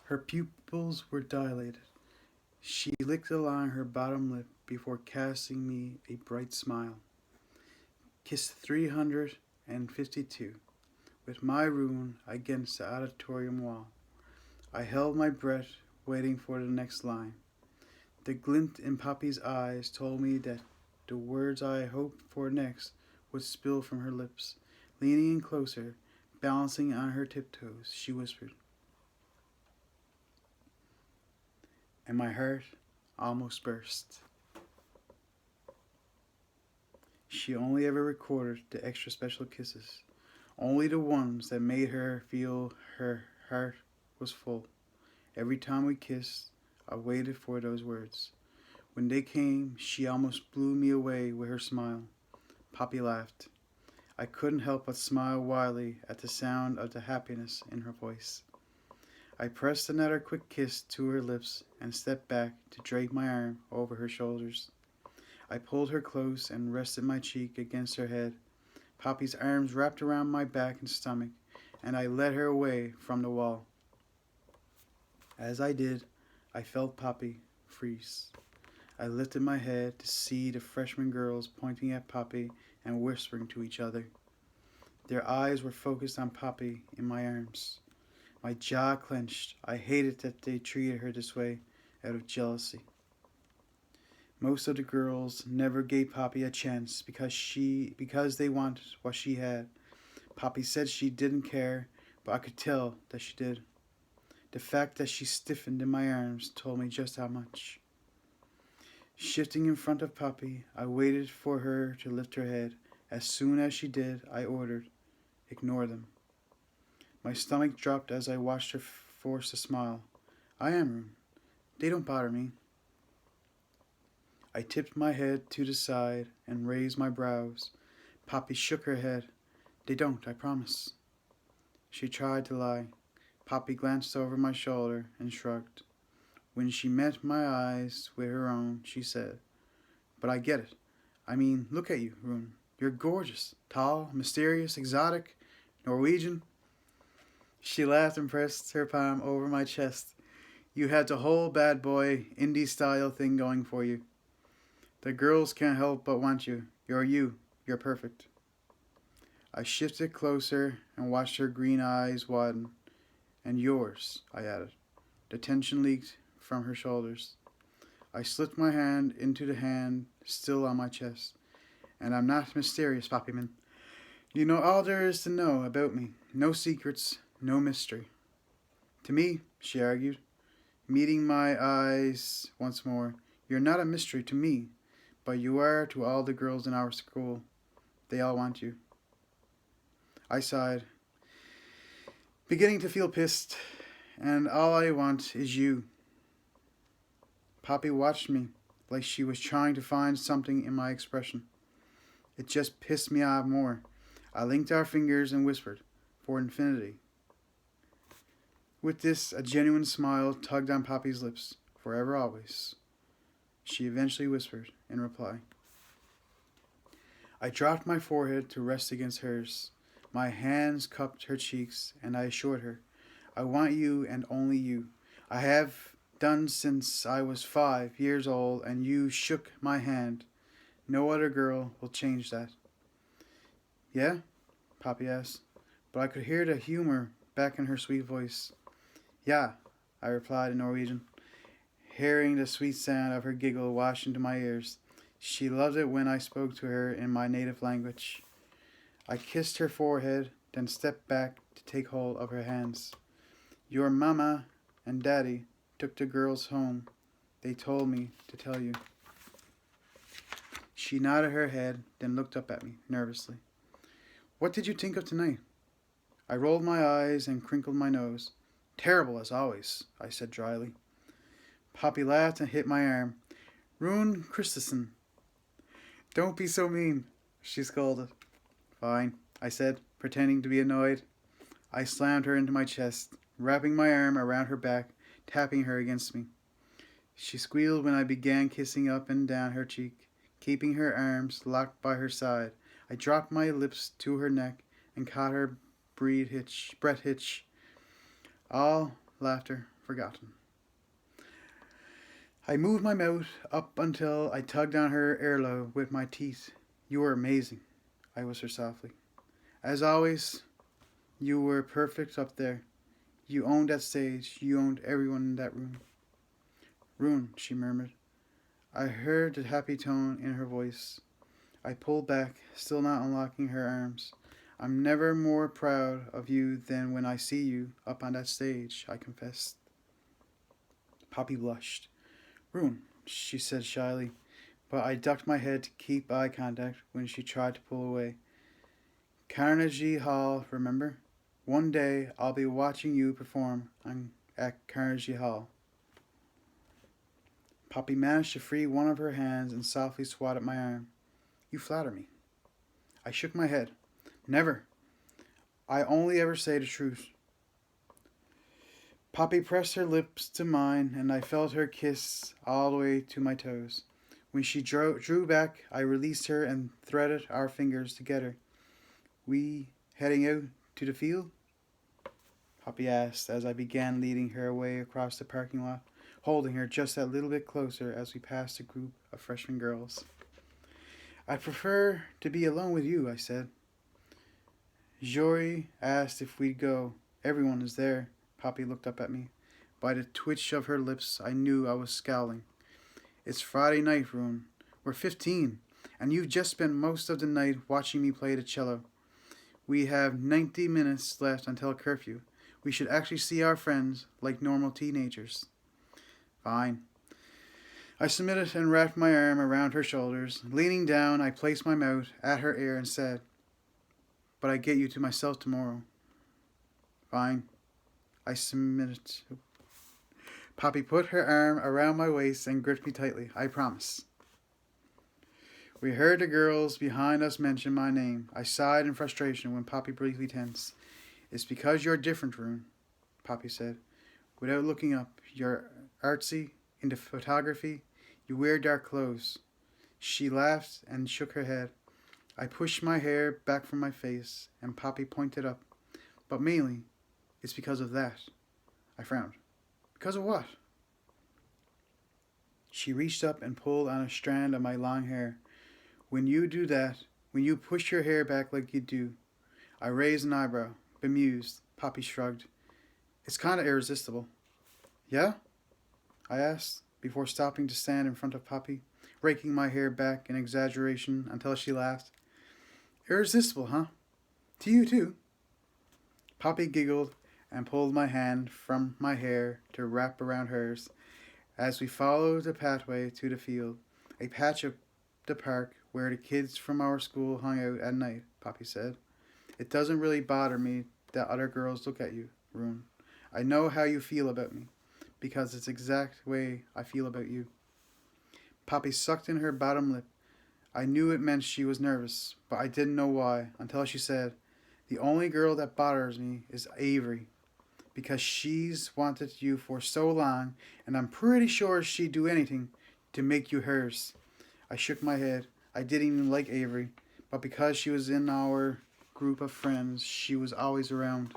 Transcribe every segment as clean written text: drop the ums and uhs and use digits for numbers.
Her pupils were dilated. She licked along her bottom lip before casting me a bright smile. Kiss 352, with my rune against the auditorium wall. I held my breath, waiting for the next line. The glint in Poppy's eyes told me that the words I hoped for next would spill from her lips. Leaning in closer, balancing on her tiptoes, she whispered, and my heart almost burst. She only ever recorded the extra special kisses, only the ones that made her feel her heart was full. Every time we kissed, I waited for those words. When they came, she almost blew me away with her smile. Poppy laughed. I couldn't help but smile wildly at the sound of the happiness in her voice. I pressed another quick kiss to her lips and stepped back to drape my arm over her shoulders. I pulled her close and rested my cheek against her head. Poppy's arms wrapped around my back and stomach, and I led her away from the wall. As I did, I felt Poppy freeze. I lifted my head to see the freshman girls pointing at Poppy and whispering to each other. Their eyes were focused on Poppy in my arms. My jaw clenched. I hated that they treated her this way out of jealousy. Most of the girls never gave Poppy a chance because they wanted what she had. Poppy said she didn't care, but I could tell that she did. The fact that she stiffened in my arms told me just how much. Shifting in front of Poppy, I waited for her to lift her head. As soon as she did, I ordered, "Ignore them." My stomach dropped as I watched her force a smile. "I am Rune. They don't bother me." I tipped my head to the side and raised my brows. Poppy shook her head. "They don't, I promise." She tried to lie. Poppy glanced over my shoulder and shrugged. When she met my eyes with her own, she said, "But I get it. I mean, look at you, Rune. You're gorgeous, tall, mysterious, exotic, Norwegian." She laughed and pressed her palm over my chest. "You had the whole bad boy, indie style thing going for you. The girls can't help but want you. You're you. You're perfect." I shifted closer and watched her green eyes widen. "And yours," I added. The tension leaked from her shoulders. I slipped my hand into the hand still on my chest. "And I'm not mysterious, Poppyman. You know all there is to know about me. No secrets, no mystery." "To me," she argued, meeting my eyes once more, "you're not a mystery to me, but you are to all the girls in our school. They all want you." I sighed, beginning to feel pissed, "And all I want is you." Poppy watched me like she was trying to find something in my expression. It just pissed me off more. I linked our fingers and whispered, "For infinity." With this, a genuine smile tugged on Poppy's lips. "Forever always," she eventually whispered in reply. I dropped my forehead to rest against hers. My hands cupped her cheeks, and I assured her, "I want you and only you. I have done since I was 5 years old and you shook my hand. No other girl will change that." "Yeah?" Poppy asked, but I could hear the humor back in her sweet voice. "Yeah," I replied in Norwegian, hearing the sweet sound of her giggle wash into my ears. She loved it when I spoke to her in my native language. I kissed her forehead, then stepped back to take hold of her hands. "Your mama and daddy took the girls home. They told me to tell you." She nodded her head, then looked up at me nervously. "What did you think of tonight?" I rolled my eyes and crinkled my nose. "Terrible as always," I said dryly. Poppy laughed and hit my arm. "Rune Christensen." "Don't be so mean," she scolded. "Fine," I said, pretending to be annoyed. I slammed her into my chest, wrapping my arm around her back, tapping her against me. She squealed when I began kissing up and down her cheek, keeping her arms locked by her side. I dropped my lips to her neck and caught her breath hitch. All laughter, forgotten. I moved my mouth up until I tugged on her earlobe with my teeth. You were amazing, I whispered softly. As always, you were perfect up there. You owned that stage. You owned everyone in that room. Rune, she murmured. I heard the happy tone in her voice. I pulled back, still not unlocking her arms. I'm never more proud of you than when I see you up on that stage, I confessed. Poppy blushed. Rune, she said shyly, but I ducked my head to keep eye contact when she tried to pull away. Carnegie Hall, remember? One day I'll be watching you perform at Carnegie Hall. Poppy managed to free one of her hands and softly swatted my arm. You flatter me. I shook my head. Never. I only ever say the truth. Poppy pressed her lips to mine, and I felt her kiss all the way to my toes. When she drew back, I released her and threaded our fingers together. We heading out to the field? Poppy asked as I began leading her away across the parking lot, holding her just a little bit closer as we passed a group of freshman girls. I'd prefer to be alone with you, I said. Jory asked if we'd go. Everyone is there. Poppy looked up at me. By the twitch of her lips, I knew I was scowling. It's Friday night, Rune. We're 15, and you've just spent most of the night watching me play the cello. We have 90 minutes left until curfew. We should actually see our friends like normal teenagers. Fine. I submitted and wrapped my arm around her shoulders. Leaning down, I placed my mouth at her ear and said, But I get you to myself tomorrow. Fine. I submitted. Poppy put her arm around my waist and gripped me tightly. I promise. We heard the girls behind us mention my name. I sighed in frustration when Poppy briefly tensed. It's because you're different, Rune, Poppy said, without looking up. You're artsy, into photography. You wear dark clothes. She laughed and shook her head. I pushed my hair back from my face, and Poppy pointed up. But mainly, it's because of that. I frowned. Because of what? She reached up and pulled on a strand of my long hair. When you do that, when you push your hair back like you do, I raised an eyebrow, bemused. Poppy shrugged. It's kind of irresistible. Yeah? I asked, before stopping to stand in front of Poppy, raking my hair back in exaggeration until she laughed. Irresistible, huh? To you, too. Poppy giggled and pulled my hand from my hair to wrap around hers as we followed the pathway to the field, a patch of the park where the kids from our school hung out at night, Poppy said. It doesn't really bother me that other girls look at you, Rune. I know how you feel about me, because it's the exact way I feel about you. Poppy sucked in her bottom lip. I knew it meant she was nervous, but I didn't know why, until she said, The only girl that bothers me is Avery, because she's wanted you for so long, and I'm pretty sure she'd do anything to make you hers. I shook my head. I didn't even like Avery, but because she was in our group of friends, she was always around.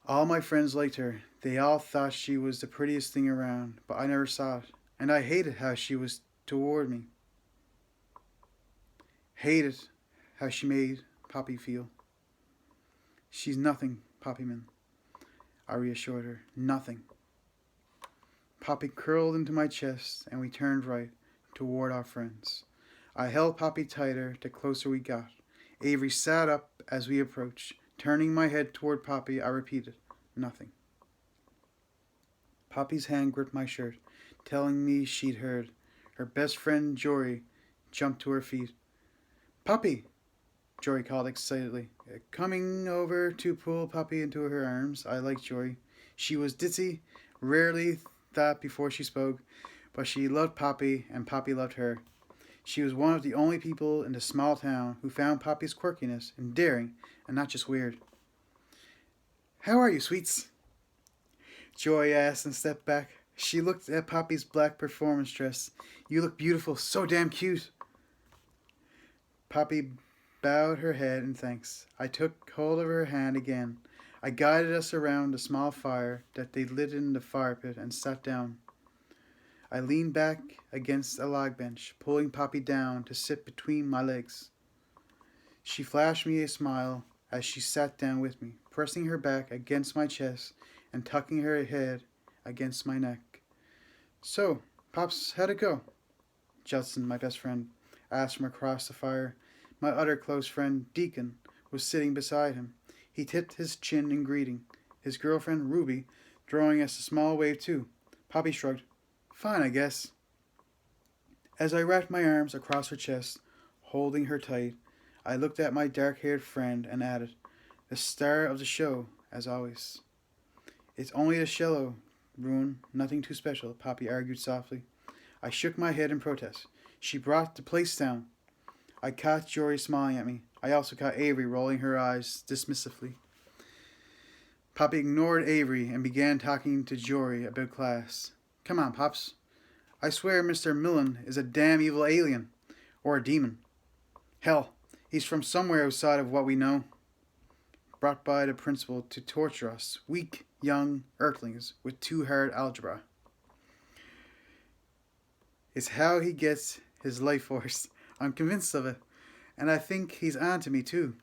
All my friends liked her. They all thought she was the prettiest thing around, but I never saw it, and I hated how she was toward me. Hated how she made Poppy feel. She's nothing, Poppyman, I reassured her. Nothing. Poppy curled into my chest, and we turned right toward our friends. I held Poppy tighter the closer we got. Avery sat up as we approached. Turning my head toward Poppy, I repeated, Nothing. Poppy's hand gripped my shirt, telling me she'd heard. Her best friend, Jory, jumped to her feet. Poppy, Jory called excitedly. Coming over to pull Poppy into her arms. I liked Jory. She was ditzy, rarely thought before she spoke, but she loved Poppy, and Poppy loved her. She was one of the only people in the small town who found Poppy's quirkiness endearing and not just weird. How are you, sweets? Joy asked and stepped back. She looked at Poppy's black performance dress. You look beautiful, so damn cute. Poppy bowed her head in thanks. I took hold of her hand again. I guided us around a small fire that they lit in the fire pit and sat down. I leaned back against a log bench, pulling Poppy down to sit between my legs. She flashed me a smile as she sat down with me, pressing her back against my chest and tucking her head against my neck. "So, Pops, how'd it go?" Judson, my best friend, asked from across the fire. My other close friend, Deacon, was sitting beside him. He tipped his chin in greeting. His girlfriend, Ruby, throwing us a small wave too. Poppy shrugged. "Fine, I guess." As I wrapped my arms across her chest, holding her tight, I looked at my dark-haired friend and added, "The star of the show, as always." "It's only the cello, Ruin, nothing too special," Poppy argued softly. I shook my head in protest. She brought the place down. I caught Jory smiling at me. I also caught Avery rolling her eyes dismissively. Poppy ignored Avery and began talking to Jory about class. "Come on, Pops. I swear Mr. Millen is a damn evil alien. Or a demon. Hell, he's from somewhere outside of what we know. Brought by the principal to torture us, weak, young earthlings with too hard algebra. It's how he gets his life force. I'm convinced of it. And I think he's on to me too.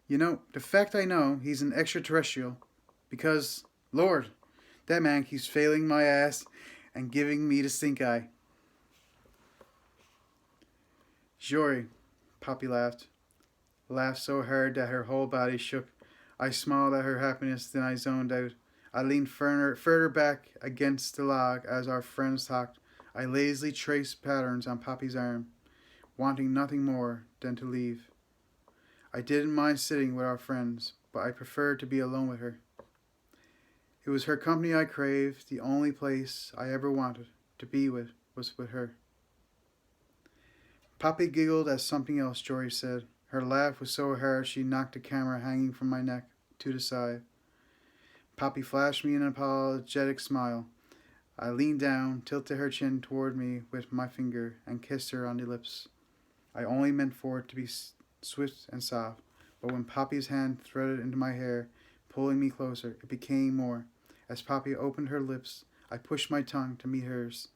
You know, the fact I know he's an extraterrestrial, because, Lord, that man keeps failing my ass and giving me the stink eye." "Jory," Poppy laughed. Laughed so hard that her whole body shook. I smiled at her happiness, then I zoned out. I leaned further back against the log as our friends talked. I lazily traced patterns on Poppy's arm, wanting nothing more than to leave. I didn't mind sitting with our friends, but I preferred to be alone with her. It was her company I craved. The only place I ever wanted to be with was with her. Poppy giggled at something else Jory said. Her laugh was so hard she knocked the camera hanging from my neck to the side. Poppy flashed me an apologetic smile. I leaned down, tilted her chin toward me with my finger, and kissed her on the lips. I only meant for it to be swift and soft, but when Poppy's hand threaded into my hair, pulling me closer, it became more. As Poppy opened her lips, I pushed my tongue to meet hers,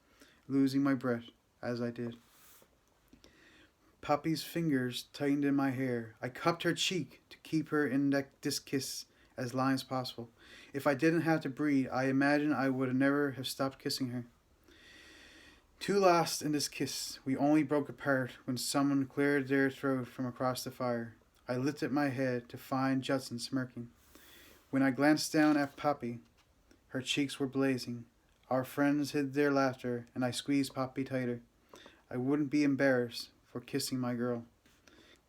losing my breath as I did. Poppy's fingers tightened in my hair. I cupped her cheek to keep her in this kiss as long as possible. If I didn't have to breathe, I imagine I would never have stopped kissing her. Too lost in this kiss, we only broke apart when someone cleared their throat from across the fire. I lifted my head to find Judson smirking. When I glanced down at Poppy, her cheeks were blazing. Our friends hid their laughter, and I squeezed Poppy tighter. I wouldn't be embarrassed for kissing my girl.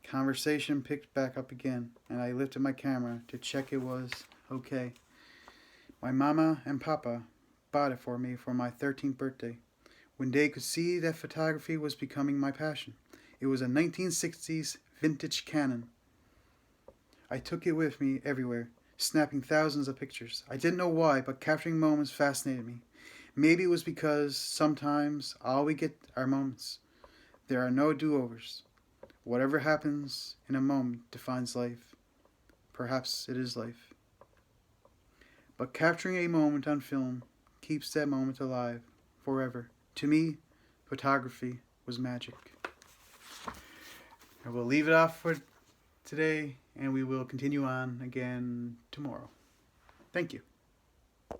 Conversation picked back up again, and I lifted my camera to check it was okay. My mama and papa bought it for me for my 13th birthday, when they could see that photography was becoming my passion. It was a 1960s vintage Canon. I took it with me everywhere, snapping thousands of pictures. I didn't know why, but capturing moments fascinated me. Maybe it was because sometimes all we get are moments. There are no do-overs. Whatever happens in a moment defines life. Perhaps it is life. But capturing a moment on film keeps that moment alive forever. To me, photography was magic. I will leave it off for today, and we will continue on again tomorrow. Thank you.